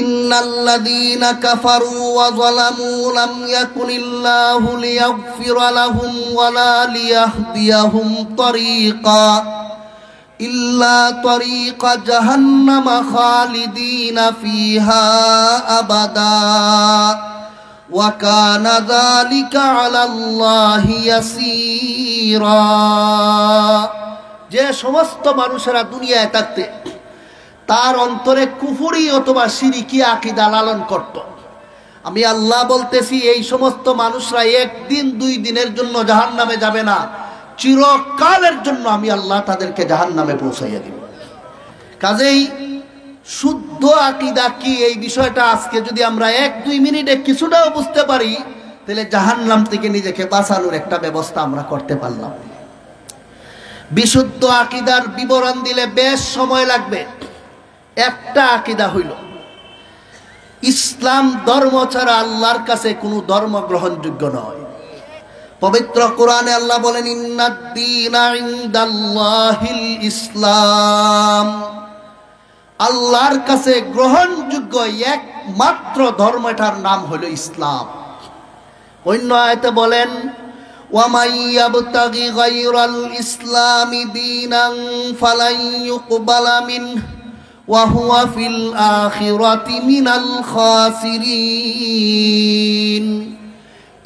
ইন্নাল্লাযীনা কাফারু ওয়া যালামু লাম ইয়াকুনিল্লাহু লিয়াগফিরা লাহুম ওয়ালা লিয়াহদিয়াহুম তরিকা ইল্লা তরিকা জাহান্নাম খালিদিনা ফিহা আবাদা ওয়া কানা যালিকা আলাল্লাহি ইয়াসীরা। যে সমস্ত মানুষেরা দুনিয়ায় থাকতে তার অন্তরে কুফরি অথবা শিরকি আকীদা লালন করত, আমি আল্লাহ বলতেছি এই সমস্ত মানুষরা একদিন দুই দিনের জন্য জাহান্নামে যাবে না, চিরকালের জন্য আমি আল্লাহ তাদেরকে জাহান্নামে পৌঁছাইয়া দিব। কাজেই শুদ্ধ আকীদা কি এই বিষয়টা আজকে যদি আমরা এক দুই মিনিটে কিছুটাও বুঝতে পারি, তাহলে জাহান্নাম থেকে নিজেকে বাঁচানোর একটা ব্যবস্থা আমরা করতে পারলাম। বিশুদ্ধ আকীদার বিবরণ দিলে বেশ সময় লাগবে। একটা আকীদা হইল ইসলাম ধর্ম ছাড়া আল্লাহর কাছে কোনো ধর্ম গ্রহণযোগ্য নয়। পবিত্র কোরআনে আল্লাহ বলেন ইন্নাদ-দীনা ইনদাল্লাহিল ইসলাম, আল্লাহর কাছে গ্রহণযোগ্য একমাত্র ধর্ম, এটার নাম হলো ইসলাম। অন্য আয়াতে বলেন ওয়ামান ইয়াবতাগি গায়রাল ইসলামি দীনান ফালান ইউকবালা মিনহু ওয়া হুয়া ফিল আখিরাতি মিনাল খাসিরিন।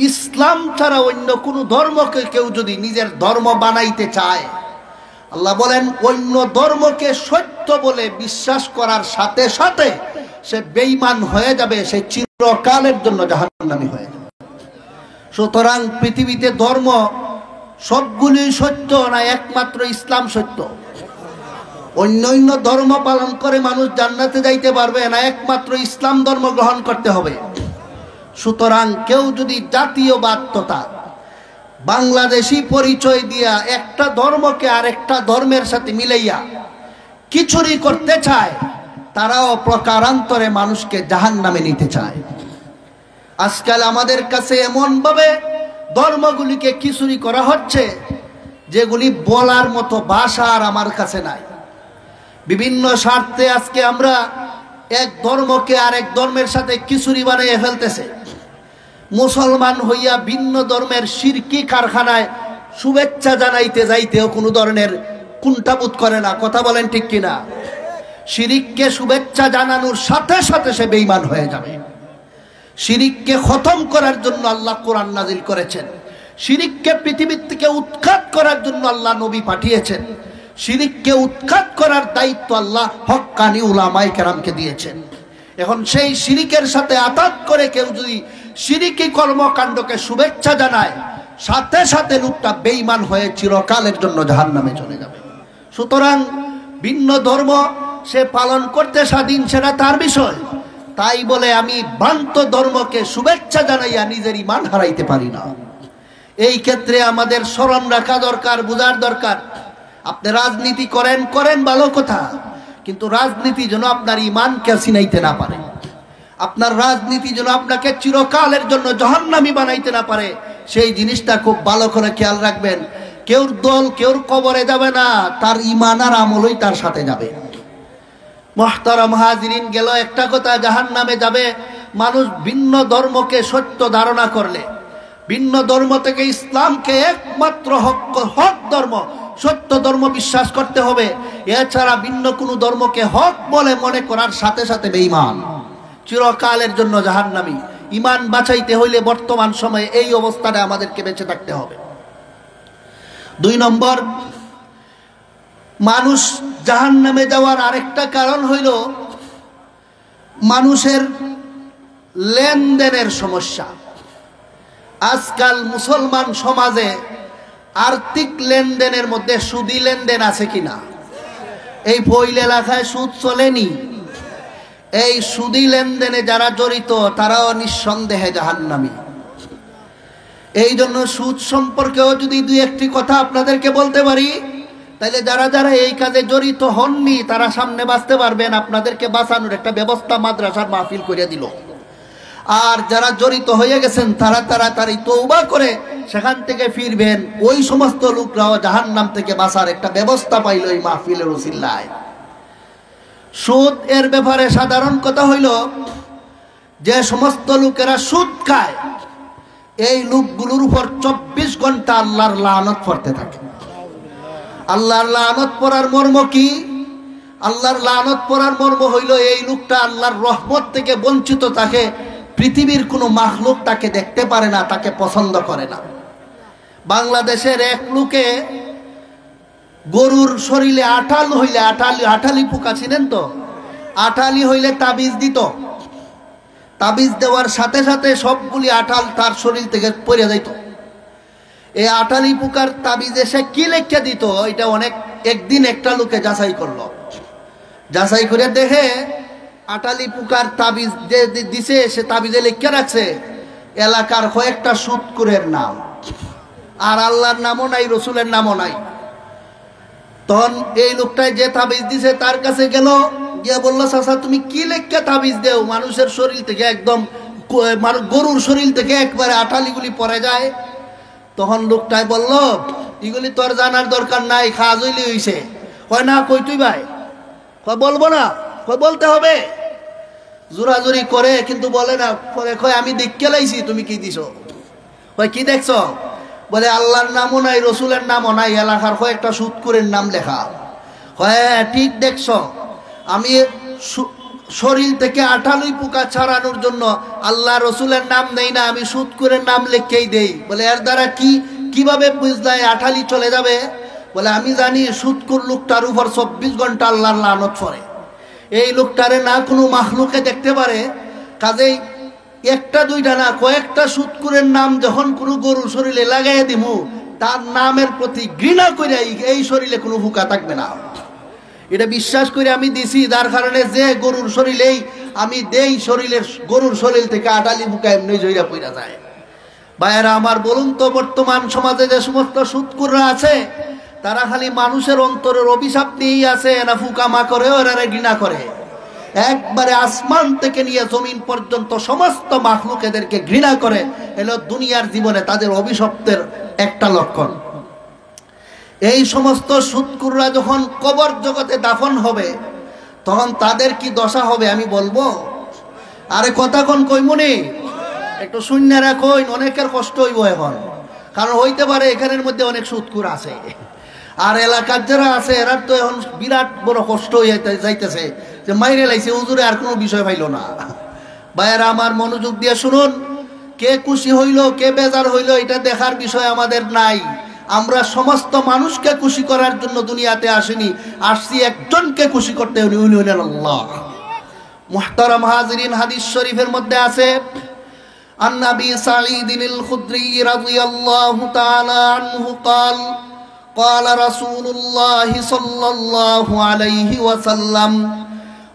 ইসলাম ছাড়া অন্য কোনো ধর্মকে কেউ যদি নিজের ধর্ম বানাইতে চায়, আল্লাহ বলেন অন্য ধর্মকে সত্য বলে বিশ্বাস করার সাথে সাথে সে বেঈমান হয়ে যাবে, সে চিরকালের জন্য জাহান্নামী হয়ে যাবে। সুতরাং পৃথিবীতে ধর্ম সবগুলি সত্য না, একমাত্র ইসলাম সত্য? অন্য অন্য ধর্ম পালন করে মানুষ জান্নাতে যাইতে পারবে না, একমাত্র ইসলাম ধর্ম গ্রহণ করতে হবে। সুতরাং কেউ যদি জাতীয়বাদ তথা বাংলাদেশি পরিচয় দিয়া একটা ধর্মকে আরেকটা ধর্মের সাথে মিলাইয়া খিচুড়ি করতে চায়, তারাও প্রকারান্তরে মানুষকে জাহান্নামে নিতে চায়। আজকাল আমাদের কাছে এমনভাবে ধর্মগুলিকে খিচুড়ি করা হচ্ছে যেগুলি বলার মতো ভাষা আর আমার কাছে নাই। বিভিন্ন স্বার্থে আজকে আমরা এক ধর্মকে আরেক ধর্মের সাথে খিচুড়ি বানিয়ে ফেলতেছে। মুসলমান হইয়া ভিন্ন ধর্মের শিরকি কারখানায় শুভেচ্ছা জানাইতে যাইতেও কোনো ধরনের কুণ্ঠাবোধ করে না। কথা বলেন ঠিক কিনা? শিরিককে শুভেচ্ছা জানানোর সাথে সাথে সে বেঈমান হয়ে যাবে। শিরিককে খতম করার জন্য আল্লাহ কোরআন নাজিল করেছেন, শিরিককে পৃথিবীর থেকে উৎখাত করার জন্য আল্লাহ নবী পাঠিয়েছেন। শিরিককে উৎখাত করার দায়িত্ব আল্লাহ হক্কানি উলামায়ে কেরামকে দিয়েছেন। এখন সেই শিরিকের সাথে আতাত করে কেউ যদি শিরিকি কর্মকাণ্ডকে শুভেচ্ছা জানায়, সাথে সাথে লোকটা বেঈমান হয়ে চিরকালের জন্য জাহান্নামে চলে যাবে। সুতরাং ভিন্ন ধর্ম সে পালন করতে স্বাধীন, সেটা তার বিষয়। তাই বলে আমি ভ্রান্ত ধর্মকে শুভেচ্ছা জানাইয়া নিজের ঈমান হারাইতে পারি না। এই ক্ষেত্রে আমাদের স্মরণ রাখা দরকার, বোঝার দরকার। আপনি রাজনীতি করেন করেন ভালো কথা, কিন্তু রাজনীতি যেন আপনার ঈমানকে ছিনাইতে না পারে, আপনার রাজনীতি যেন আপনাকে চিরকালের জন্য জাহান্নামী বানাইতে না পারে, সেই জিনিসটা খুব ভালো করে খেয়াল রাখবেন। কেউর দল কেউর কবরে যাবে না, তার ঈমান আর আমলই তার সাথে যাবে। মুহতারাম হাজিরিন, গেল একটা কথা, জাহান্নামে যাবে মানুষ ভিন্ন ধর্মকে সত্য ধারণা করলে। ভিন্ন ধর্ম থেকে ইসলামকে একমাত্র হক ধর্ম, সত্য ধর্ম বিশ্বাস করতে হবে। এছাড়া ভিন্ন কোনো ধর্মকে হক বলে মনে করার সাথে সাথে বেঈমান, চিরকালের জন্য জাহান্নামী। ঈমান বাঁচাইতে হইলে বর্তমান সময়ে এই অবস্থাটা আমাদেরকে বেঁচে থাকতে হবে। 2 নম্বর, মানুষ জাহান্নামে যাওয়ার আরেকটা কারণ হইল মানুষের লেনদেনের সমস্যা। আজকাল মুসলমান সমাজে আর্থিক লেনদেনের মধ্যে সুদি লেনদেন আছে কিনা? এই পৈল এলাকায় সুদ চলেনি। এই সুদি লেনদেনে যারা জড়িত তারাও নিঃসন্দেহে জাহান্নামী। এই জন্য সুদ সম্পর্কেও যদি 2-1টি কথা আপনাদেরকে বলতে পারি, তাহলে যারা যারা এই কাজে জড়িত হননি তারা সামনে বাঁচতে পারবেন। আপনাদেরকে বাঁচানোর একটা ব্যবস্থা মাদ্রাসার মাহফিল করে দিল। আর যারা জড়িত হয়ে গেছেন তারা তাড়াতাড়ি তওবা করে সেখান থেকে ফিরবেন। ওই সমস্ত লোকরাও জাহান্নাম থেকে বাঁচার একটা ব্যবস্থা পাইল এই মাহফিলের ওসিলায়। সুদ এর ব্যাপারে সাধারণ কথা হইল, যে সমস্ত লোকেরা সুদ খায় এই লোকগুলোর উপর 24 ঘন্টা আল্লাহর লানত পড়তে থাকে। আল্লাহর লানত পড়ার মর্ম কি? আল্লাহর লানত পড়ার মর্ম হইল এই লোকটা আল্লাহর রহমত থেকে বঞ্চিত থাকে। পৃথিবীর কোনো মাখলুক তাকে দেখতে পারে না, তাকে পছন্দ করে না। বাংলাদেশের এক লোকে গরুর শরীরে আঠাল হইলে, আঠালি পোকা ছিলেন তো, আঠালি হইলে তাবিজ দিত। তাবিজ দেওয়ার সাথে সাথে সবগুলি আঠাল তার শরীর থেকে পড়ে যাইত। এই আঠালি পোকার তাবিজে সে কি লেখা দিত, এটা একদিন একটা লোকে যাচাই করলো। যাচাই করে দেখে আঠালি পোকার তাবিজ যে দিছে সে তাবিজে লেখা রাখছে এলাকার কয়েকটা সুদখোরের নাম, আর আল্লাহর নামও নাই, রসুলের নামও নাই। তখন এই লোকটাই যে তাবিজ দিছে তার কাছে গেল, গিয়ে বললো, চাচা তুমি কি লেখা তাবিজ দেও, মানুষের শরীর থেকে একদম, গরুর শরীর থেকে একবারে আঠালিগুলি পড়ে যায়। তখন লোকটাই বলল, এগুলি তোর জানার দরকার নাই, খাজ হইলে হইছে। কয় না, কই তুই ভাই? কয় বলবো না। কয় বলতে হবে। জোরাজুরি করে কিন্তু বলে না। পরে কয় আমি দেখতে লাইছি, তুমি কি দিছো? কয় কি দেখছ? বলে আল্লাহর নামও নাই, রসুলের নামও নাই, এলাকার কয়েকটা সুদখোরের নাম লেখা। হ্যাঁ ঠিক দেখছ, আমি শরীর থেকে আঠালি পোকা ছাড়ানোর জন্য আল্লাহ রসুলের নাম নেই না, আমি সুদখোরের নাম লিখেই দেই। বলে এর দ্বারা কিভাবে বুঝলাই আঠালি চলে যাবে? বলে আমি জানি সুদখোর লোকটার উপর 24 ঘন্টা আল্লাহর লানত পড়ে। এই লোকটারে না কোনো মাখলুকে দেখতে পারে, কাজেই একটা দুইটা না কয়েকটা সুদখোরের নাম যখন কোনো গরুর শরীরে লাগাই দিমু, তার নামের প্রতি ঘৃণা করে এই শরীরে কোনো ফুকা থাকবে না। এটা বিশ্বাস করে আমি দিছি, যার কারণে যে গরুর শরীরেই আমি দেই, গরুর শরীর থেকে আটালি ফুকা এমনি জইরা পইরা যায়। ভাইয়েরা আমার, বলুন তো বর্তমান সমাজে যে সমস্ত সুদখোররা আছে তারা খালি মানুষের অন্তরের অভিশাপ নিয়েই আছে, না ফুকা মা করে ওরা ঘৃণা করে? একবারে আসমান থেকে নিয়ে জমিন পর্যন্ত সমস্ত মাখলুক এদেরকে ঘৃণা করে। এলো দুনিয়ার জীবনে তাদের অভিশপ্তের একটা লক্ষণ। এই সমস্ত সুদখোররা যখন কবর জগতে দাফন হবে তখন তাদের কি দশা হবে আমি বলবো? আরে কথা কোন কইমনি, একটু শূন্য রাখুন, অনেকের কষ্ট হইব এখন। কারণ হইতে পারে এখানের মধ্যে অনেক সুদখোর আছে, আর এলাকার যারা আছে এরা তো এখন বিরাট বড় কষ্ট হয়ে যাইতেছে যে মাইরে লাইছে হুজুরে, আর কোনো বিষয় পাইল না। ভাইয়েরা আমার, মনোযোগ দিয়ে শুনুন। কে খুশি হইল কে বেজার হইল এটা দেখার বিষয় আমাদের নাই। আমরা সমস্ত মানুষকে খুশি করার জন্য দুনিয়াতে আসিনি, আসছি একজনকে খুশি করতে, উনি হলেন আল্লাহ। মুহতারাম হাজিরিন, হাদিস শরীফের মধ্যে আছে, আন নবী সাঈদ আল খুদরি রাদিয়াল্লাহু তাআলা আনহু قال قال رسول الله صلى الله عليه وسلم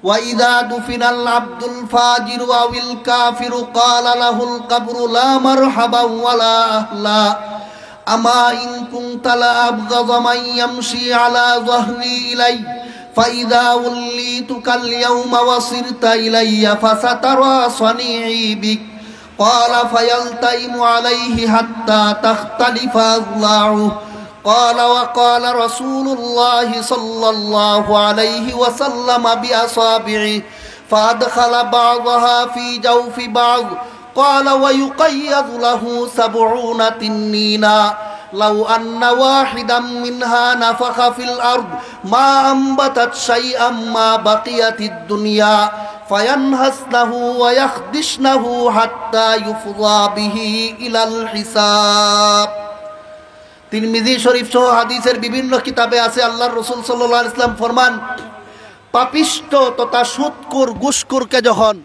وإذا دفن العبد الفاجر أو الكافر قال له القبر لا مرحبا ولا أهلا أما إن كنت لأبغض من يمشي على ظهري إلي فإذا وليتك اليوم وصرت إلي فسترى صنيعي بك قال فيلتئم عليه حتى تختلف أضلاعه قال وقال رسول الله صلى الله عليه وسلم بأصابعه فأدخل بعضها في جوف بعض قال ويقيض له 70 تنينا لو أن واحدا منها نفخ في الأرض ما أنبتت شيئا ما بقيت الدنيا فينهسنه ويخدشنه حتى يفضى به إلى الحساب। তিরমিজি শরীফ সহ হাদিসের বিভিন্ন কিতাবে আছে, আল্লাহর রাসূল সাল্লাল্লাহু আলাইহি ওয়াসাল্লাম ফরমান, পাপিষ্ট তথা সুদখোর ঘুষখোরকে যখন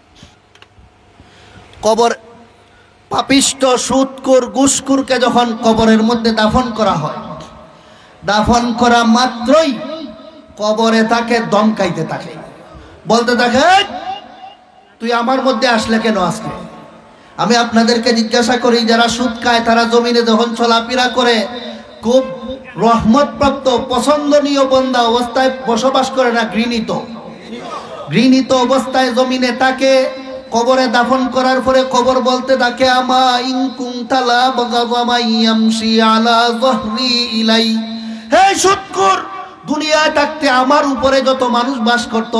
পাপিষ্ট সুদখোর ঘুষখোরকে যখন কবরের মধ্যে দাফন করা হয়, দাফন করা মাত্রই কবরে তাকে দমকাইতে থাকে, বলতে থাকে, তুই আমার মধ্যে আসলে কেন আজকে? আমি আপনাদেরকে জিজ্ঞাসা করি, যারা সুদ খায় তারা জমিনে যখন চলাফেরা করে খুব রহমতপ্রাপ্ত পছন্দনীয় বান্দা অবস্থায় বসবাস করে না, ঘৃণিত অবস্থায় জমিনে তাকে কবরে দাফন করার পরে কবর বলতে থাকে, আমা ইন কুনতা লা বাগাযা মাইয়ামশি আলা যাহরি ইলাই, হে সুদখোর, দুনিয়ায় থাকতে আমার উপরে যত মানুষ বাস করত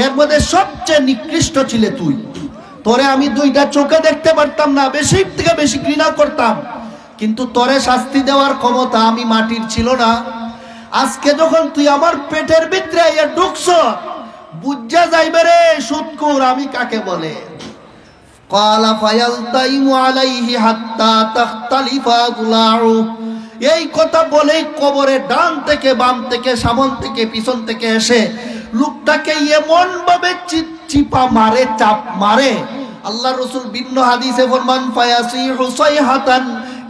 এর মধ্যে সবচেয়ে নিকৃষ্ট ছিলে তুই। তোরে আমি দুইটা চোখে দেখতে পারতাম না, বেশি থেকে বেশি ঘৃণা করতাম, কিন্তু তোরে শাস্তি দেওয়ার ক্ষমতা আমি মাটির ছিল না। আজকে যখন তুই আমার পেটের ভিতরে ঢুকছ, বুঝা যাইবে রে সুৎকুর আমি কাকে বলে। ক্বালা ফায়ালতাইমু আলাইহি হাত্তা তাখতালিফা গুলাউ। এই কথা বলেই কবরে ডান থেকে বাম থেকে সামন থেকে পিছন থেকে এসে লোকটাকে এমন ভাবে চিপা মারে, চাপ মারে, আল্লাহ রাসূল ভিন্ন হাদিসে ফরমান ফায়াসিহু সাইহাতান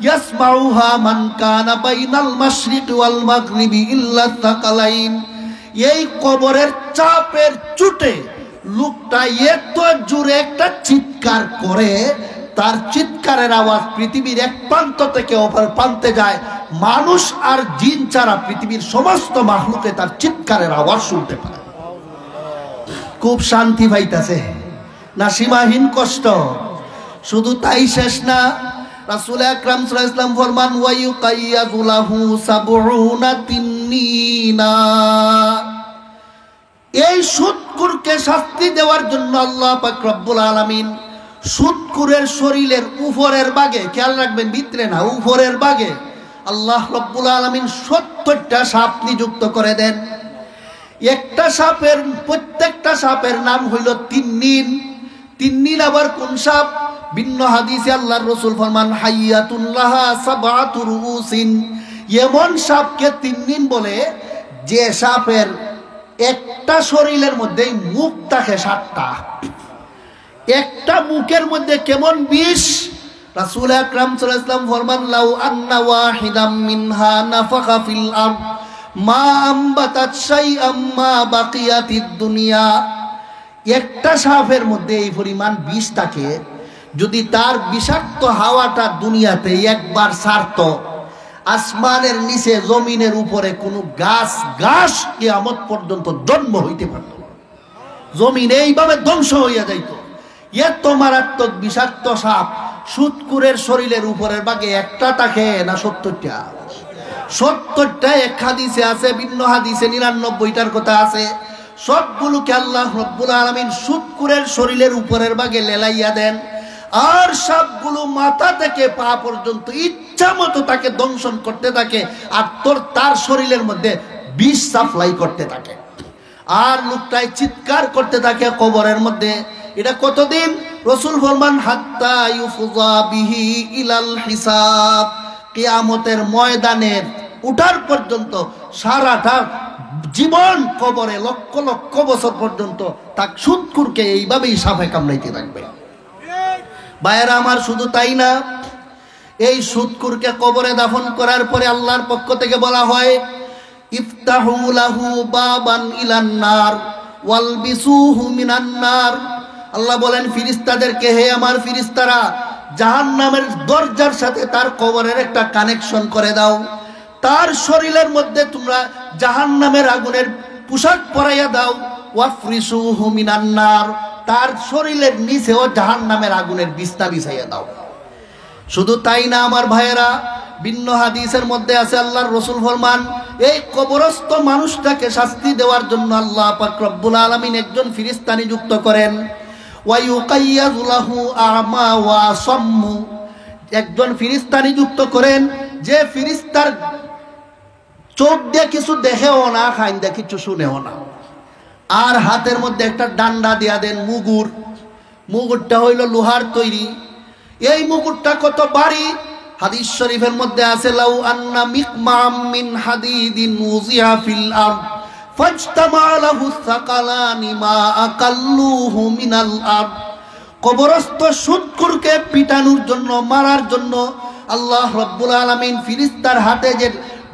ইয়াসমাউহা মান কানা বাইনাল মাশরিকি ওয়াল মাগরিবি ইল্লা তাকালাইন। এই কবরের চাপের চুটে লোকটা এত জোরে একটা চিৎকার করে, তার চিৎকারের আওয়াজ পৃথিবীর এক প্রান্ত থেকে অপর প্রান্তে যায়। মানুষ আর জিন ছাড়া পৃথিবীর সমস্ত মাখলুকে তার চিৎকারের আওয়াজ শুনতে পায়। খুব শান্তি পাইতাছে না, সীমাহীন কষ্ট। শুধু তাই শেষ না, রাসূল আকরাম সাল্লাল্লাহু আলাইহি ওয়াসাল্লাম ফরমান ওয়া ইউকাইয়াযু লাহু সাবউনা তিন্নিনা। এই সুৎকুরকে শাস্তি দেওয়ার জন্য আল্লাহ পাক রব্বুল আলামিন সুৎকুরের শরীরের উপরের ভাগে, খেয়াল রাখবেন ভিতরে না, উপরের ভাগে আল্লাহ রব্বুল আলামিন 70টা সাপ নিযুক্ত করে দেন। একটা সাপের, প্রত্যেকটা সাপের নাম হইল তিন্নিন। তিন্নিন আবার কোন সাপ? ভিন্ন হাদিসে আল্লাহর রাসূল ফরমান হাইয়াতুন লাহা সাবআতু রুউসিন। এমন সাপকে তিন্নিন বলে যে সাপের একটা শরীরের মধ্যে মুখ থাকে 7টা। একটা মুখের মধ্যে কেমন বিষ। রাসূল আকরাম সাল্লাল্লাহু আলাইহি ওয়াসাল্লাম ফরমান লাউ আন্না ওয়াহিদাম মিনহা নাফাখা ফিল আরদ মা আমবাতাত শাইআম মা বাকিয়াতিদ দুনিয়া। একটা সাপের মধ্যে এই পরিমাণ বিষ থাকে, যদি তার বিষাক্ত হাওয়াটা দুনিয়াতে একবার ছাড়ত, আসমানের নিচে জমিনের উপরে কোনো গাছ কিয়ামত পর্যন্ত জন্ম হইতে পারত না। জমিন এইভাবে ধ্বংস হইয়া যাইত। এত মারাত্মক বিষাক্ত সাপ সুৎকুরের শরীরের উপরের ভাগে একটা থাকে না 70টা? 70টা এক হাদিসে আছে, ভিন্ন হাদিসে 99টার কথা আছে। সবগুলোকে আল্লাহ রব্বুল আলামিন সুৎকুরের শরীরের উপরের ভাগে লেলাইয়া দেন, আর সবগুলো মাথা থেকে পা পর্যন্ত ইচ্ছা মতো তাকে দংশন করতে থাকে, আর তার শরীরের মধ্যে বিষ সাপ্লাই করতে থাকে, আর লোকটাই চিৎকার করতে থাকে কবরের মধ্যে। এটা কতদিন? রাসূল ফরমান হাত্তা ইউফযা বিহি ইলাল হিসাব। কিয়ামতের ময়দানে উঠার পর্যন্ত সারাটা জীবন কবরে লক্ষ লক্ষ বছর পর্যন্ত তাক সুৎকুরকে এইভাবেই সাপে কামড়াইতে থাকবে। ভাইয়েরা আমার, শুধু তাই না, এই সুৎকুরকে কবরে দাফন করার পরে আল্লাহর পক্ষ থেকে বলা হয় ইফতাহু লাহু বাবান ইলান নার ওয়ালবিসুহু মিনান নার। আল্লাহ বলেন ফেরেশতাদেরকে, হে আমার ফেরেশতারা, জাহান্নামের দরজার সাথে তার কবরের একটা কানেকশন করে দাও। তার শরীরের মধ্যে তোমরা জাহান্নামের আগুনের পোশাক পরাইয়া দাও। ওয়াফরিসুহু মিনান নার, তার শরীরের নিচেও জাহান্নামের আগুনের বিছনা বিছাইয়া দাও। শুধু তাই না আমার ভাইয়েরা, ভিন্ন হাদিসের মধ্যে আছে আল্লাহর রাসূল ফরমান এই কবরস্থ মানুষটাকে শাস্তি দেওয়ার জন্য আল্লাহ পাক রব্বুল আলামিন একজন ফেরেশতা নিযুক্ত করেন। ওয়া ইউকাইয়াযু লাহু আ'মা ওয়া সাম্মু, একজন ফেরেশতা নিযুক্ত করেন যে ফেরেশতার চোখ দিয়ে কিছু দেখেও না, কান দিয়ে কিছু শুনেও না, আর হাতের মধ্যে একটা ডান্ডা দিয়া দেন মুগুর। মুগুরটা হইল লোহার তৈরি। এই মুগুরটা কত ভারী! হাদিস শরীফের মধ্যে আছে লাউ আন্না মিকমাম মিন হাদিদিন উযিয়া ফিল আরদ ফাজতামা লাহু সাকালানি মা আকাল্লুহু মিনাল আরদ। কবরস্থ সুৎকুরকে পিটানোর জন্য, মারার জন্য আল্লাহ রাব্বুল আলামিন ফেরেশতার হাতে যে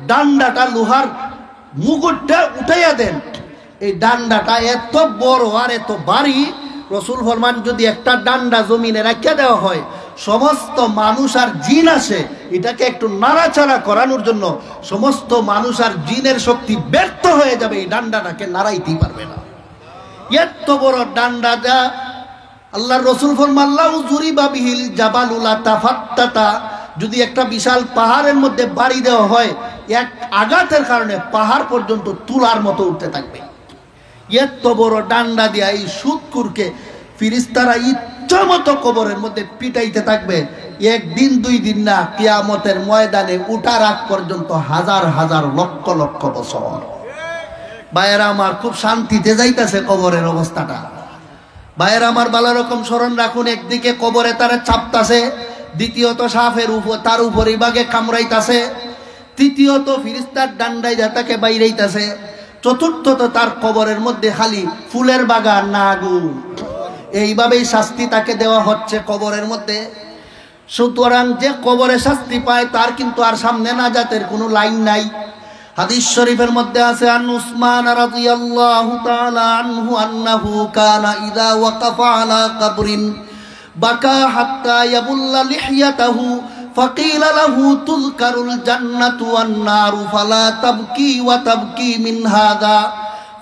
ডান্ডাটা, লোহার মুগুরটা উঠাইয়া দেন। এই ডান্ডাটা এত বড় আর এত ভারী, রাসূল ফরমান যদি একটা ডান্ডা জমিনে রাখিয়া দেওয়া হয়, সমস্ত মানুষ আর জিন আসে এটাকে একটু নাড়াচাড়া করানোর জন্য, সমস্ত মানুষ আর জিনের শক্তি ব্যর্থ হয়ে যাবে, এই ডান্ডাটাকে নাড়াইতেই পারবে না। এত বড় ডান্ডা যা আল্লাহর রাসূল ফরমান লাউ জুরিবা বিহিল জাবালু লা তাফাত্তাতা যদি একটা বিশাল পাহাড়ের মধ্যে বাড়ি দেওয়া হয়, এক আঘাতের কারণে পাহাড় পর্যন্ত তুলার মতো উঠতে থাকবে। এত বড় ডান্ডা দিয়া এই সুদকুরকে ফিরিস্তারা ইচ্ছা মতো কবরের মধ্যে পিটাইতে থাকবে। একদিন দুই দিন না, কিয়ামতের ময়দানে উঠার আগ পর্যন্ত হাজার হাজার লক্ষ লক্ষ বছর। ভাইয়েরা আমার, খুব শান্তিতে যাইতেছে কবরের অবস্থাটা। ভাইয়েরা আমার, ভালো রকম স্মরণ রাখুন, একদিকে কবরে তারা চাপতাছে, দ্বিতীয়ত সাফের উপর তার উপরই বাগে কামড়াইতাছে, তৃতীয়ত ফিরিস্তার ডান্ডাই যা তাকে বাইরেইতাছে, চতুর্থত তার কবরের মধ্যে খালি ফুলের বাগান না আগুন। এইভাবেই শাস্তি তাকে দেওয়া হচ্ছে কবরের মধ্যে। সুতরাং যে কবরে শাস্তি পায় তার কিন্তু আর সামনে নাজাতের কোনো লাইন নাই। হাদিস শরীফের মধ্যে আছে, আন উসমান রাদিয়াল্লাহু তাআলা আনহু আন্নাহু কানা ইযা ওয়াকাফা আলা কবরিন বাকা হাত্তা ইয়াবুল্লা লিহইয়াতাহু ফাকিলা লাহু তুযকারুল জান্নাতু ওয়ান নারু ফালা তাবকি ওয়া তাবকি মিন হাযা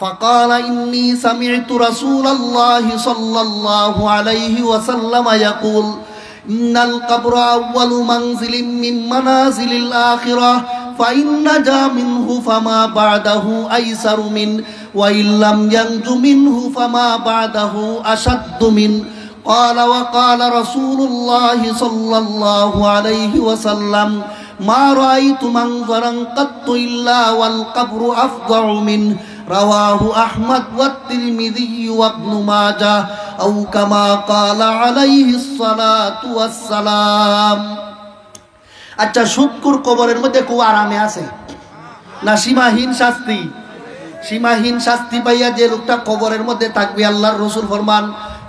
ফাকালা ইন্নী সামি'তু রাসূলাল্লাহি সাল্লাল্লাহু আলাইহি ওয়াসাল্লাম ইয়াকুল ইন্নাল কবরা আউয়ালু মানজিলিন মিন মানাজিলিল আখিরাহ ফাইন নাজা মিনহু ফামা বা'দাহু আইসারু মিন ওয়া ইল্লাম ইয়ানজু মিনহু ফামা বা'দাহু আশাদ্দু মিন قال وقال رسول الله صلى الله عليه وسلم ما رأيت منظرا قط إلا والقبر أفظع منه رواه أحمد والترمذي وابن ماجه أو كما قال عليه الصلاة والسلام। আচ্ছা, সুদকুর কবরের মধ্যে খুব আরামে আছে না সীমাহীন শাস্তি? সীমাহীন শাস্তি পাইয়া যে লোকটা কবরের মধ্যে থাকবে, আল্লাহর রাসূল ফরমান,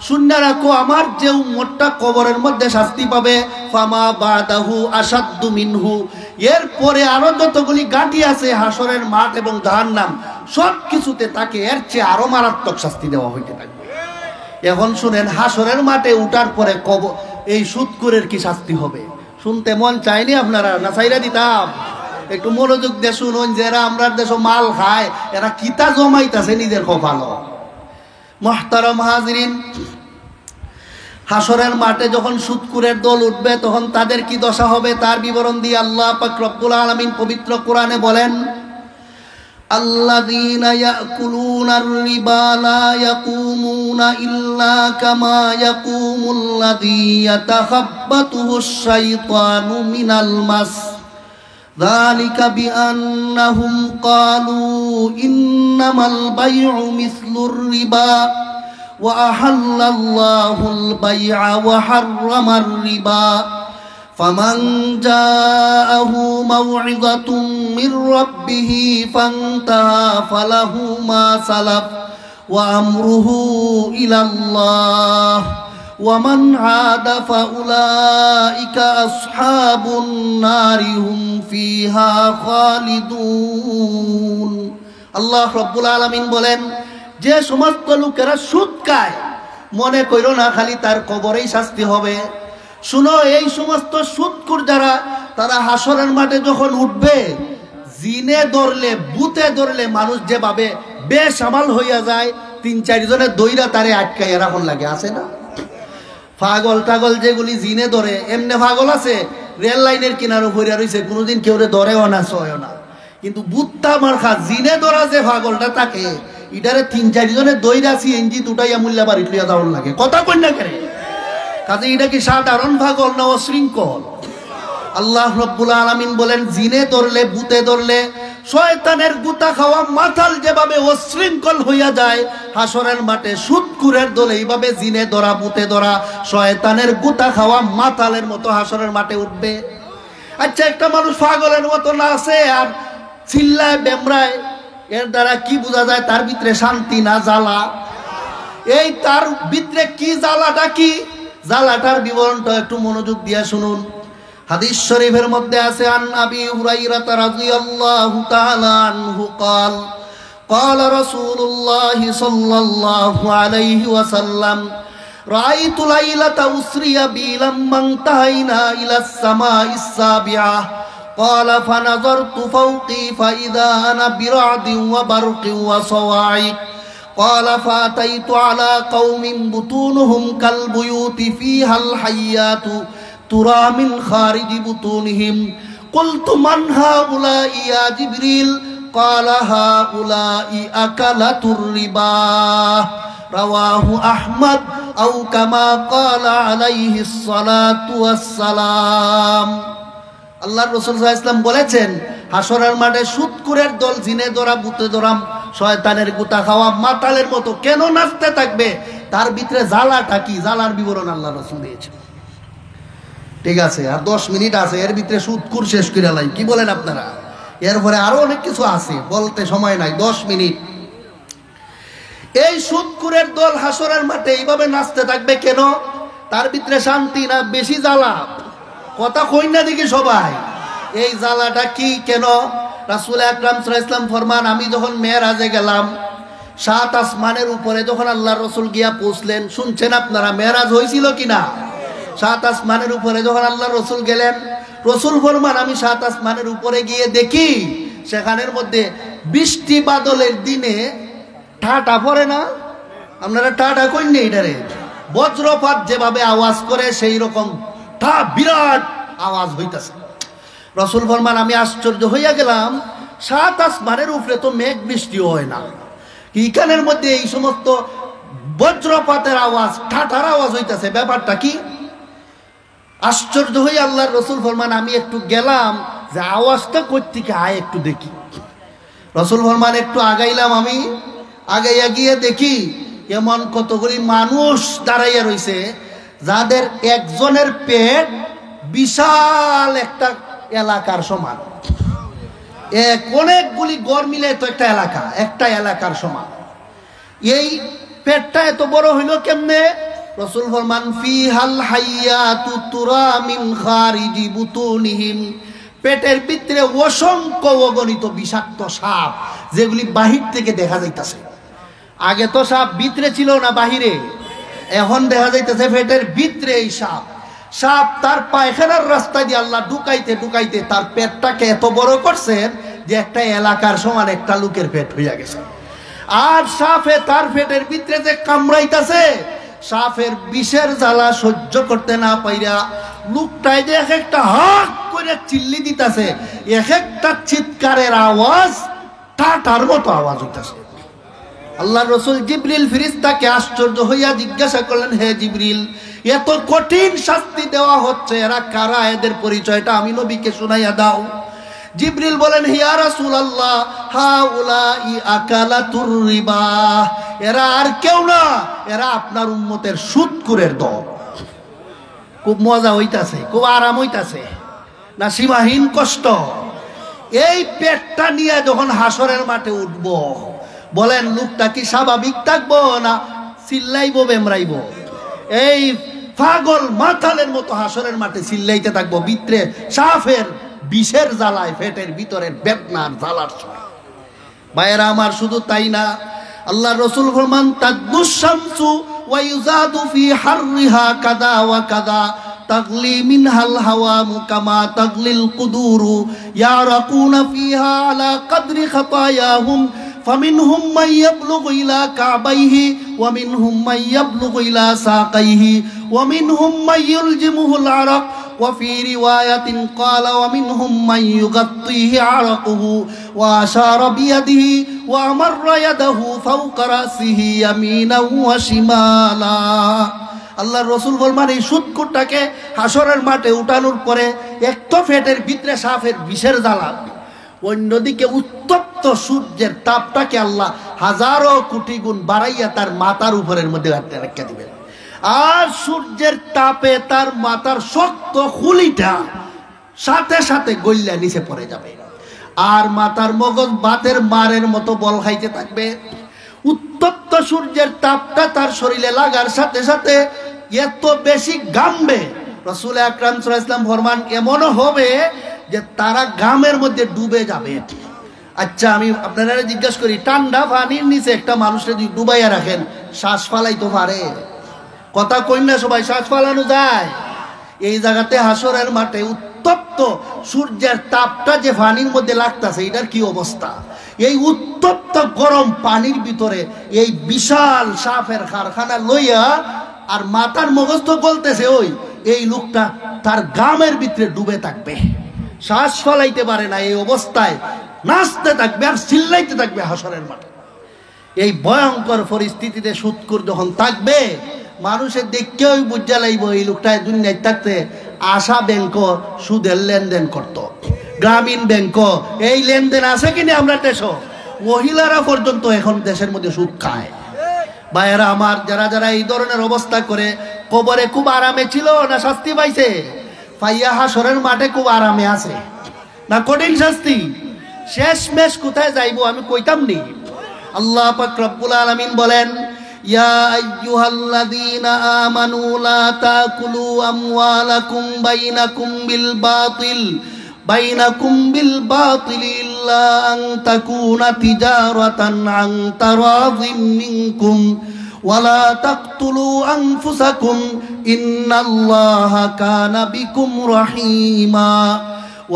শুনে রাখো, আমার যে উম্মতটা কবরের মধ্যে শাস্তি পাবে, ফামা বাদাহু আসাদ্দু মিনহু, এরপরে আরো যতগুলি গাঁটি আছে হাসরের মাঠ এবং জাহান্নাম, সব কিছুতে তাকে এর চেয়ে আরো মারাত্মক শাস্তি দেওয়া হইতে থাকবে। এখন শুনেন, হাসরের মাঠে উঠার পরে এই সুদকুরের কি শাস্তি হবে? শুনতে মন চাইনি আপনারা? না চাইরা দিতাম? একটু মনোযোগ দিয়ে শুনুন, যারা আমরা দেশ মাল খায় এরা কিতা জমাইতাছে নিজের কপাল। মুহতারাম হাজিরিন, হাসরের মাঠে যখন সুদকুরের দল উঠবে তখন তাদের কি দশা হবে তার বিবরণ দিয়ে আল্লাহ পাক রব্বুল আলামিন পবিত্র কোরআনে বলেন, আল্লাযীনা ইয়াকুলুনার রিবা লা ইয়াকুমুনা ইল্লা কামা ইয়াকুমুল্লাযী ইয়াতাখাব্বাতুহুশ শাইতানু মিনাল মাস যালিকা বিআন্নাহুম ক্বালু ইন্নামাল বাই'উ মিসলুর রিবা ওয়া আহাল্লাল্লাহুল বাই'a ওয়া হাররামার রিবা ফামান জাআহু মাউ'িযাতুম মির রাব্বিহি ফান্তাহা ফালাহু মা সালাফ ওয়া আমরুহু ইলাল্লাহ ওয়া মান আদা ফাউলাইকা আসহাবুন নারি হুম ফিহা খালিদুন। আল্লাহ রাব্বুল আলামিন বলেন, যে সমস্ত লোকেরা সুদ খায় মনে কইরো না খালি তার কবরেই শাস্তি হবে। শুনো, এই সমস্ত সুদখোর যারা, তারা হাসরের মাঠে যখন উঠবে, জিনে ধরলে ভূতে ধরলে মানুষ যেভাবে বেসামাল হইয়া যায়, তিন চারজনের দইরা তারে আটকাইয়া রাখুন লাগে, আছে না? পাগল টাগল যেগুলি জিনে ধরে, এমনি পাগল আছে রেল লাইনের কিনারে ভরিয়া রয়েছে, কোনোদিন কেউ ধরেও না সয়ও না। কিন্তু বুত্তা মার্খা জিনে ধরা যে পাগলটা তাকে, ইটারে তিন চারজনের দইরা সিএনজি দুটাইয়া মূল্যা বাড়ি লিয়া যাওয়ার লাগে। কথা কই না কেন? কাজে এটা কি সাধারণ পাগল না অশৃঙ্খল? আল্লাহ রাব্বুল আলামিন বলেন, জিনে ধরলে ভূতে ধরলে শয়তানের গুতা খাওয়া মাথাল যেভাবে অশৃঙ্খল হইয়া যায়, হাসরের মাঠে সুদখোরের দলে এইভাবে জিনে ধরা ভূতে ধরা শয়তানের গুতা খাওয়া মাথালের মতো হাসরের মাঠে উঠবে। আচ্ছা, একটা মানুষ পাগলের মতো না আছে আর চিল্লায় বেমরায়, এর দ্বারা কি বোঝা যায় তার ভিতরে শান্তি না জ্বালা? এই তার ভিতরে কি জ্বালাটা, কি জ্বালাটার বিবরণটা একটু মনোযোগ দিয়ে শুনুন। হাদিস শরীফের মধ্যে আছে, আন আবি হুরায়রা রাদিয়াল্লাহু তাআলা আনহু قال قال رسول الله صلى الله عليه وسلم رأيت ليلة أسري بي لما انتهينا إلى السماء السابعة قال فنظرت فوقي فإذا أنا برعد وبرق وصواعق قال فأتيت على قوم بطونهم كالبيوت فيها الحيات তুরা মিন খারিজি বুতুনিহিম কুলতু মান হাউলাই ইয়া জিবরিল ক্বালা হাউলাই আকালাতুর রিবা রাওয়াহু আহমদ আও কামা ক্বালা আলাইহিস সালাতু ওয়াস সালাম। আল্লাহর রাসূল সাল্লাল্লাহু আলাইহি ওয়াসাল্লাম বলেছেন, হাসরের মাঠে সুদখোরের দল, জিনে ধরা, ভূতে ধরা, শয়তানের গুতা খাওয়া মাতালের মতো কেন নাচতে থাকবে? তার ভিতরে জ্বালাটা কি, জ্বালার বিবরণ আল্লাহর রাসূল দিয়েছেন। ঠিক আছে, আর 10 মিনিট আছে, এর ভিতরে সুদখোর শেষ করে লাই, কি বলেন আপনারা? এরপরে আরো অনেক কিছু আছে, বলতে সময় নাই, 10 মিনিট। এই সুদখোরের দল হাসরের মাঠে এইভাবে নাচতে থাকবে কেন? তার ভিতরে শান্তি না বেশি জ্বালা? কথা কই না দেখি সবাই। এই জ্বালাটা কি, কেন? রাসূল আকরাম সাল্লাল্লাহু আলাইহি ওয়াসাল্লাম ফরমান, আমি যখন মেরাজে গেলাম, 7 আসমানের উপরে যখন আল্লাহর রাসূল গিয়া পৌঁছলেন, শুনছেন আপনারা মেরাজ হয়েছিল কিনা? 7 আসমানের উপরে যখন আল্লাহর রাসূল গেলেন, রাসূল ফরমান, আমি 7 আসমানের উপরে গিয়ে দেখি সেখানের মধ্যে বৃষ্টি বাদলের দিনে ঠাটা পড়ে না? আপনারা ঠাটা কই না? এটারে বজ্রপাত যেভাবে আওয়াজ করে সেই রকম ঠা বিরাট আওয়াজ হইতাছে। রাসূল ফরমান, আমি আশ্চর্য হইয়া গেলাম, 7 আসমানের উপরে তো মেঘ বৃষ্টি হয় না, এইখানের মধ্যে এই সমস্ত বজ্রপাতের আওয়াজ, ঠাটার আওয়াজ হইতাছে, ব্যাপারটা কি? আশ্চর্য হয়ে আল্লাহর রাসূল ফরমান, আমি একটু গেলাম যে আওয়াজটা কই থেকে আয় একটু দেখি। রাসূল ফরমান, একটু আগাইলাম, আমি আগাইয়া গিয়ে দেখি এমন কতগুলি মানুষ দাঁড়াইয়া রইছে, যাদের একজনের পেট বিশাল একটা এলাকার সমান। অনেকগুলি গড় মিলে তো একটা এলাকার সমান। এই পেটটা এত বড় হইল কেমনে? রাসূল ফরমান, ফিহাল হাইয়াতু তুরা মিন খারিজি বুতুনিহিম, পেটের ভিতরে অসংখ্য অগণিত বিষাক্ত সাপ, যেগুলি বাহির থেকে দেখা যাইতাছে। আগে তো সাপ ভিতরে ছিল না বাহিরে, এখন দেখা যাইতেছে পেটের ভিতরে এই সাপ। তার পায়খানার রাস্তা দিয়ে আল্লাহ ঢুকাইতে ঢুকাইতে তার পেটটাকে এত বড় করছেন যে একটা এলাকার সমান একটা লোকের পেট হইয়া গেছে। আর সাপে তার পেটের ভিতরে যে কামড়াইতেছে, সাপের বিষের জ্বালা সহ্য করতে না পাইরা লোকটাই যে এক একটা হাক করে চিল্লি দিতেছে, এক একটা চিৎকারের আওয়াজ ঠাটার মতো আওয়াজ হইতেছে। আল্লাহ রাসূল জিবরিল ফেরেশতাকে আশ্চর্য হইয়া জিজ্ঞাসা করলেন, হে জিবরিল, এত কঠিন শাস্তি দেওয়া হচ্ছে, এরা কারা? এদের পরিচয়টা আমি নবীকে শুনাইয়া দাও। জিবরিল বলেন, ইয়া রাসূলুল্লাহ, হাউলাই আকালাতুর রিবা, এরা আর কেউ না, এরা আপনার উম্মতের সুদখোরের দল। খুব মজা হইতাছে, খুব আরাম হইতাছে না? সীমাহীন কষ্ট। এই পেটটা নিয়ে যখন হাসরের মাঠে উঠব, বলেন লোকটা কি স্বাভাবিক থাকবো না চিল্লাইবো বেমরাইবো? এই পাগল মাতালের মতো হাসরের মাঠে চিল্লাইতে থাকবো, ভিতরে সাফের বিষের জ্বালায়, পেটের ভিতরের বেদনার জ্বালার সময়। ভাইয়েরা আমার, শুধু তাই না, আল্লাহ রাসূল ফরমান, তাদুস শামসু ওয়া ইউজাদু ফি হাররিহা কাদা ওয়া কাদা, তাগলি মিনহাল হাওয়ামু কামা তাগলিল কুদুরু, ইয়ারাকুনা ফিহা আলা কদরি খাতায়াহুম, فمنهم من يبلغ إلى كعبيه ومنهم من يبلغ إلى ساقيه ومنهم من يلجمه العرق وفي رواية قال ومنهم من يغطيه عرقه وأشار بيده وأمر يده فوق رأسه يمينا وشمالا। আল্লাহর রাসূল বলমান, এই সুদখোরটাকে হাসরের মাঠে উঠানোর পরে এক তো পেটের ভিতরে সাপের বিষের জ্বালা, অন্যদিকে উত্তপ্ত সূর্যের তাপটাকে আল্লাহ হাজারো কোটি গুণ বাড়াইয়া তার মাথার উপরের মধ্যে রেখে দিবেন। আর সূর্যের তাপে তার মাথার শক্ত খুলিটা সাথে সাথে গইল্লা নিচে পড়ে যাবে, আর মাথার মগজ বাতের মারের মতো বল খাইতে থাকবে। উত্তপ্ত সূর্যের তাপটা তার শরীরে লাগার সাথে সাথে এত বেশি ঘামবে, রাসূল আকরাম সাল্লাল্লাহু আলাইহি ওয়াসাল্লাম ফরমান, এমনও হবে যে তারা ঘামের মধ্যে ডুবে যাবে। আচ্ছা, আমি আপনারা জিজ্ঞাসা করি, ঠান্ডা পানির নিচে একটা মানুষকে যদি ডুবাইয়া রাখেন, শ্বাস ফালাইতে পারে? কথা কই না সবাই? শ্বাস ফালানো যায়? এই জায়গাতে হাসরের মাঠে উত্তপ্ত সূর্যের তাপটা যে পানির মধ্যে লাগতেছে, এটার কি অবস্থা? এই উত্তপ্ত গরম পানির ভিতরে এই বিশাল সাপের কারখানা লইয়া, আর মাথার মগজ তো বলতেছে ওই এই লোকটা তার গামের ভিতরে ডুবে থাকবে, শ্বাস ফলাইতে পারে না, এই অবস্থায় নাচতে থাকবে আর চিল্লাইতে থাকবে হাসরের মাঠে। এই ভয়ঙ্কর পরিস্থিতিতে সুদখোর যখন থাকবে, মানুষের দেখে ওই বুঝা লাইব এই লোকটায় দুনিয়ায় থাকতে আশা ব্যাংক সুদের লেনদেন করত, গ্রামীণ ব্যাংক এই লেনদেন আছে কিনা আমরা দেশ, মহিলারা পর্যন্ত এখন দেশের মধ্যে সুদ খায়। ভাইয়েরা আমার, যারা যারা এই ধরনের অবস্থা করে কবরে খুব আরামে ছিল না শাস্তি পাইছে? পাইয়া হাসরের মাঠে খুব আরামে আছে না কঠিন শাস্তি? শেষমেশ কোথায় যাইবো আমি কইতাম নি। আল্লাহ পাক রব্বুল আলামিন বলেন, ইয়া আইয়ুহাল্লাযীনা আমানু লা তাকুলু আমওয়ালাকুম বাইনাকুম বিল বাতিল ইল্লা আন তাকুনা তিজারাতান আন তারাযিম মিনকুম ওয়ালা তাকতুলু আনফুসাকুম ইন্নাল্লাহা কানা বিকুম রহিমা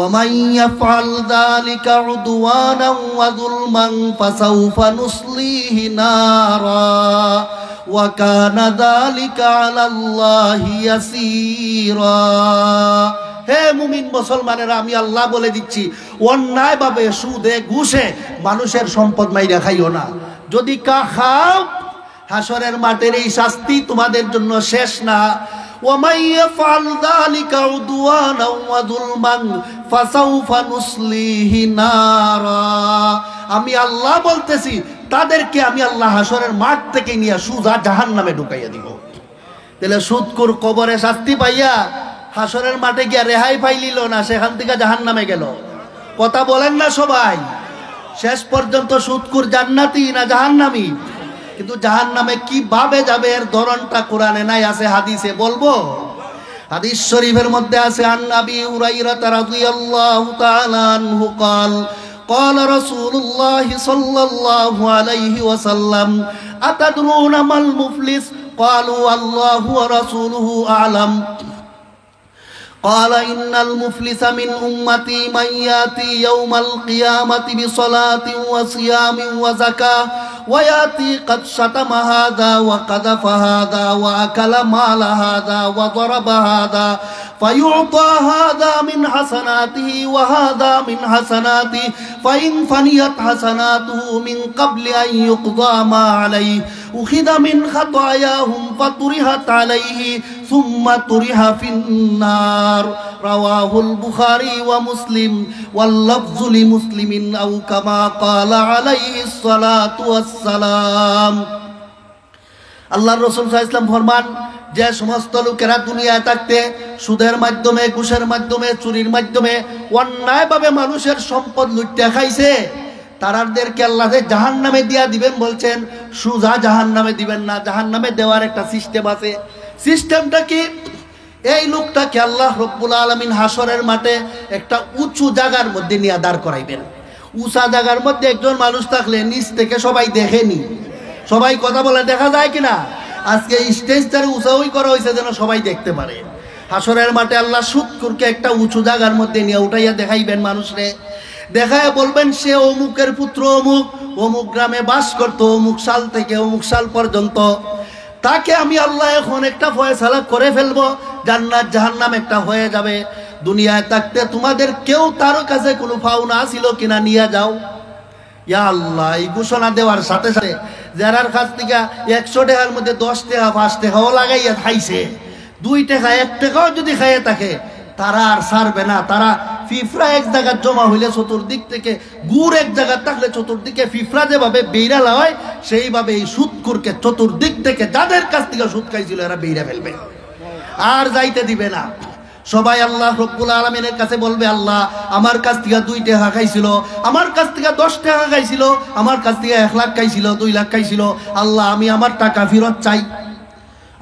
ومن يفعل ذلك عدوانا وظلما فسوف نصليه نارا وكان ذلك على الله يسيرا। হে মুমিন মুসলমানেরা, আমি আল্লাহ বলে দিচ্ছি, অন্যায় ভাবে সুদে ঘুষে মানুষের সম্পদ মাইরা খাইও না। যদি খাও, হাসরের মাঠের এই শাস্তি তোমাদের জন্য শেষ না। ومن يفعل ذلك عدوانا وظلما فسوف نصليه نارا। আমি আল্লাহ বলতেছি, তাদেরকে আমি আল্লাহ হাসরের মাঠ থেকে নিয়ে সোজা জাহান্নামে ঢুকাইয়া দিব। তাহলে সুদখোর কবরে শাস্তি পাইয়া হাসরের মাঠে গিয়া রেহাই পাইলিল না, সেখান থেকে জাহান্নামে গেল। কথা বলেন না সবাই? শেষ পর্যন্ত সুদখোর জান্নাতি না জাহান্নামী? কিন্তু জাহান্নামে কিভাবে যাবে এর ধরনটা কোরআনে নাই, আছে হাদিসে। বলবো, হাদিস শরীফের মধ্যে আছে, আন আবি হুরায়রা রাদিয়াল্লাহু তাআলা আনহু قال قال رسول الله صلى الله عليه وسلم أتدرون ما المفلس قالوا الله ورسوله أعلم قال إن المفلس من أمتي من يأتي يوم القيامة بصلاة وصيام وزكاة ويأتي قد شتم هذا وقذف هذا وأكل مال هذا وضرب هذا فيعطى هذا من حسناته وهذا من حسناته فإن فنيت حسناته من قبل أن يقضى ما عليه أخذ من خطاياهم فطرحت عليه ثم طرح في النار رواه البخاري ومسلم واللفظ لمسلم أو كما قال عليه الصلاة والسلام। আল্লাহর রাসূল সাল্লাল্লাহু আলাইহি ওয়াসাল্লাম ফরমান, যে সমস্ত লোকেরা দুনিয়ায় থাকতে সুদের মাধ্যমে, ঘুষের মাধ্যমে, চুরির মাধ্যমে অন্যায়ভাবে মানুষের সম্পদ লুটে খাইছে, তারাদেরকে আল্লাহ জাহান্নামে দিয়া দিবেন। বলছেন সুজা জাহান্নামে দিবেন না, জাহান্নামে দেওয়ার একটা সিস্টেম আছে। সিস্টেমটা কি? এই লোকটাকে আল্লাহ রব্বুল আলামিন হাসরের মাঠে একটা উঁচু জায়গার মধ্যে নিয়ে দাঁড় করাইবেন। উঁচা জায়গার মধ্যে একজন মানুষ থাকলে নিচ থেকে সবাই দেখেনি, সবাই কথা বলে দেখা যায় কিনা? আজকে স্টেজটারে উঁচাই করা হয়েছে যেন সবাই দেখতে পারে। হাসরের মাঠে আল্লাহ সুদখোরকে একটা উঁচু জায়গার মধ্যে নিয়ে উঠাইয়া দেখাইবেন মানুষরে। দেখায় বলবেন, সে অমুকের পুত্র অমুক, অমুক গ্রামে বাস করতো, অমুক সাল থেকে অমুক সাল পর্যন্ত। তাকে আমি আল্লাহ এখন একটা ফয়সালা করে ফেলবো, জান্নাত জাহান্নাম একটা হয়ে যাবে। দুনিয়ায় থাকতে তোমাদের কেউ তার কাছে কোনো পাওনা ছিল কিনা নিয়ে যাও। ইয়া আল্লাহ, এই ঘোষণা দেওয়ার সাথে সাথে যারার কাছ থেকে 100 টাকার মধ্যে 10 টাকা 5 টাকাও লাগাইয়া খাইছে, 2 টাকা 1 টাকাও যদি খাইয়ে থাকে, তারা আর ছাড়বে না। তারা ফিফরা এক জায়গায় জমা হইলে চতুর্দিক থেকে, গুড় এক জায়গায় থাকলে চতুর্দিকে ফিফরা যেভাবে বেইরা হয়, সেইভাবে এই সুদখোরকে চতুর্দিক থেকে যাদের কাছ থেকে সুদ খাইছিল এরা বেইরা ফেলবে, আর যাইতে দিবে না। সবাই আল্লাহ রব্বুল আলামিনের কাছে বলবে, আল্লাহ আমার কাছ থেকে 2 টাকা খাইছিল, আমার কাছ থেকে 10 টাকা খাইছিল, আমার কাছ থেকে 1 লাখ খাইছিল, 2 লাখ খাইছিল, আল্লাহ আমি আমার টাকা ফেরত চাই।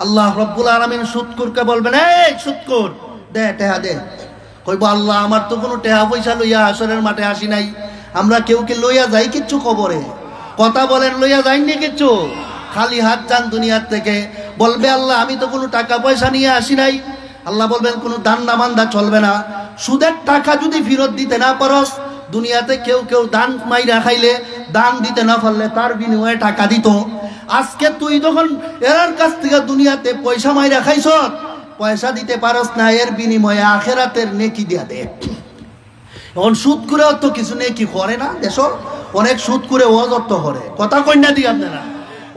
আল্লাহ রব্বুল আলামিন সুদখোরকে বলবেন, এই সুদখোর দে টাকা দে। কইব, আল্লাহ আমার তো কোনো টাকা পয়সা লইয়া হাসরের মাঠে আসি নাই। আমরা কেউ কে লইয়া যাই কিচ্ছু কবরে? কথা বলেন, লইয়া যাইনি কিচ্ছু, খালি হাত যান দুনিয়ার থেকে। বলবে, আল্লাহ আমি তো কোনো টাকা পয়সা নিয়ে আসি নাই। আল্লাহ বলবেন, কোনো দান না বান্দা চলবে না। সুদের টাকা যদি ফেরত দিতে না পারস, দুনিয়াতে কেউ কেউ দান মাইরা খাইলে, দান দিতে না পারলে তার বিনিময়ে টাকা দিত। আজকে তুই যখন এর কাছ থেকে দুনিয়াতে পয়সা মাইরা খাইছ, পয়সা দিতে পারস না, এর বিনিময়ে আখেরাতের নেকি দিয়া দে। এখন সুদ করেও তো কিছু নেকি করে না দেশ, অনেক সুদ করে অযত্ন করে, কথা কন্যা দিই আপনারা,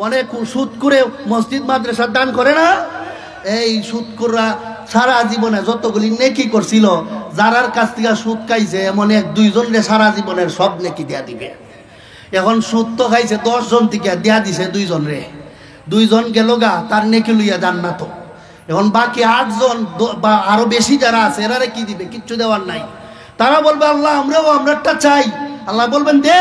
অনেক সুদ করে মসজিদ মাদ্রাসার দান করে না। এই সুদখোররা সারা জীবনে যতগুলি নেকি করছিল, যারার কাছ থেকে সুদ খাইছে এমন 1-2 রে সারা জীবনের সব নেকি দেয়া দিবে। এখন সুদ তো খাইছে 10 জন থেকে, দেয়া দিছে 2 জন রে, 2 জন গেল গা, তার নেকি লইয়া জান্নাত। এখন বাকি 8 জন বা আরো বেশি যারা আছে এরারে কি দিবে? কিচ্ছু দেওয়ার নাই। তারা বলবে আল্লাহ আমরাটা চাই। আল্লাহ বলবেন দে,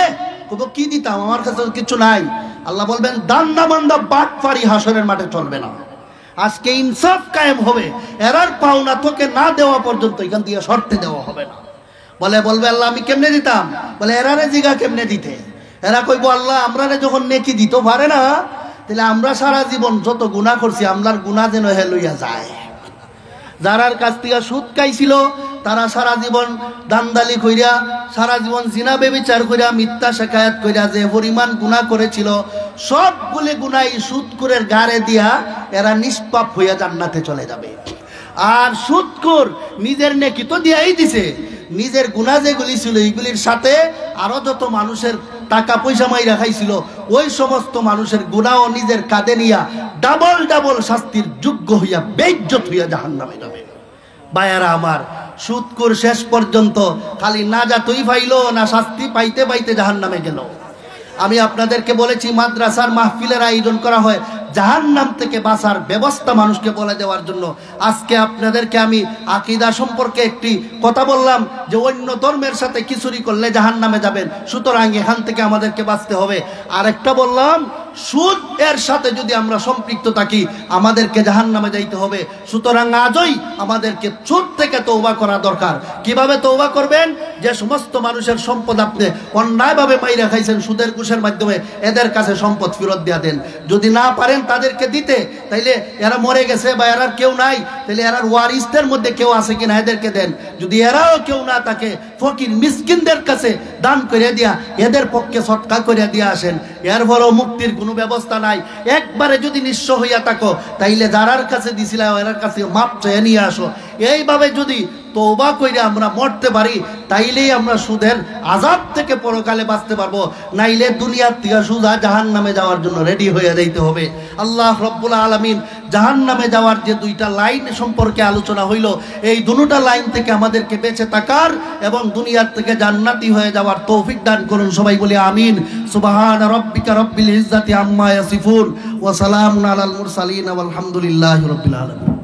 কি দিতাম, আমার কাছে কিছু নাই। আল্লাহ বলবেন দান্দা বান্দা বাটপারি হাসরের মাঠে চলবে না। আজকে ইনসাফ কায়েম হবে, এরার পাওনা তোকে না দেওয়া পর্যন্ত এখান দিয়ে শর্তে দেওয়া হবে না। বলবে আল্লাহ আমি কেমনে দিতাম? বলে এরারে জিগা কেমনে দিতে। এরা কইব আল্লাহ আমরারে যখন নেকি দিত পারে না, তাহলে আমরা সারা জীবন যত গুনাহ করছি আমরার গুনাহ যেন হে লইয়া যায়। যারার কাছ থেকে সুদ খাইছিল তারা সারা জীবন দান্দালি কইরা, সারা জীবন জিনা বেবিচার কইরা, মিথ্যা শেখায়াত কইরা যে পরিমাণ গুনাহ করেছিল, সবগুলি গুনাহ সুদখোরের গাড়ে দিয়া এরা নিষ্পাপ হইয়া জান্নাতে চলে যাবে। আর সুদখোর নিজের নেকি তো দিয়াই দিছে, নিজের গুনাহ যেগুলি ছিল এইগুলির সাথে আরো যত মানুষের টাকা পয়সা মাইরা খাইছিল ওই সমস্ত মানুষের গুনাহ নিজের কাঁধে নিয়া ডাবল ডাবল শাস্তির যোগ্য হইয়া বেইজ্জত হইয়া জাহান্নামে যাবে। ভাইয়ারা আমার, সুদখোর শেষ পর্যন্ত খালি নাজাতই পাইলো না, শাস্তি পাইতে পাইতে জাহান্নামে গেল। আমি আপনাদেরকে বলেছি মাদ্রাসার মাহফিলের আয়োজন করা হয় জাহান্নাম থেকে বাঁচার ব্যবস্থা মানুষকে বলে দেওয়ার জন্য। আজকে আপনাদেরকে আমি আকীদা সম্পর্কে একটি কথা বললাম যে অন্য ধর্মের সাথে খিচুড়ি করলে জাহান্নামে যাবেন, সুতরাং এখান থেকে আমাদেরকে বাঁচতে হবে। আরেকটা বললাম সুদ এর সাথে যদি আমরা সম্পৃক্ত থাকি আমাদেরকে জাহান্নামে যাইতে হবে। সুতরাং আজই আমাদেরকে সুদ থেকে তওবা করা দরকার। কিভাবে তওবা করবেন? যে সমস্ত মানুষের সম্পদ আপনি অন্যায়ভাবে মাইরা খাইছেন সুদের ঘুষের মাধ্যমে, এদের কাছে সম্পদ ফেরত দিয়া দেন। যদি না পারেন তাদেরকে দিতে, তাইলে এরা মরে গেছে বা এরার কেউ নাই, তাহলে এরার ওয়ারিসদের মধ্যে কেউ আছে কিনা এদেরকে দেন। যদি এরাও কেউ না থাকে ফকির মিসকিনদের কাছে দান করে দিয়া এদের পক্ষে সৎকার করে দিয়া আসেন। এর ফলেও মুক্তির কোনো ব্যবস্থা নাই। একবারে যদি নিঃস্ব হইয়া থাকো তাইলে যারার কাছে দিছিল এরার কাছে মাপ চেয়ে নিয়ে আসো। এইভাবে যদি তওবা কইরা আমরা মরতে পারি তাইলেই আমরা সুদের আযাব থেকে পরকালে বাঁচতে পারবো, নাইলে দুনিয়ার থেকে সোজা জাহান্নামে যাওয়ার জন্য রেডি হয়ে যাইতে হবে। আল্লাহ রাব্বুল আলামিন জাহান্নামে যাওয়ার যে 2টা লাইন সম্পর্কে আলোচনা হইল, এই দুটো লাইন থেকে আমাদেরকে বেঁচে থাকার এবং দুনিয়ার থেকে জান্নাতি হয়ে যাওয়ার তৌফিক দান করুন। সবাই বলি আমিন। সুবহান রাব্বিকা রাব্বিল ইজ্জাতি আম্মা ইয়াসিফুন ওয়া সালামুন আলাল মুরসালিন ওয়াল হামদুলিল্লাহি রাব্বিল আলামিন।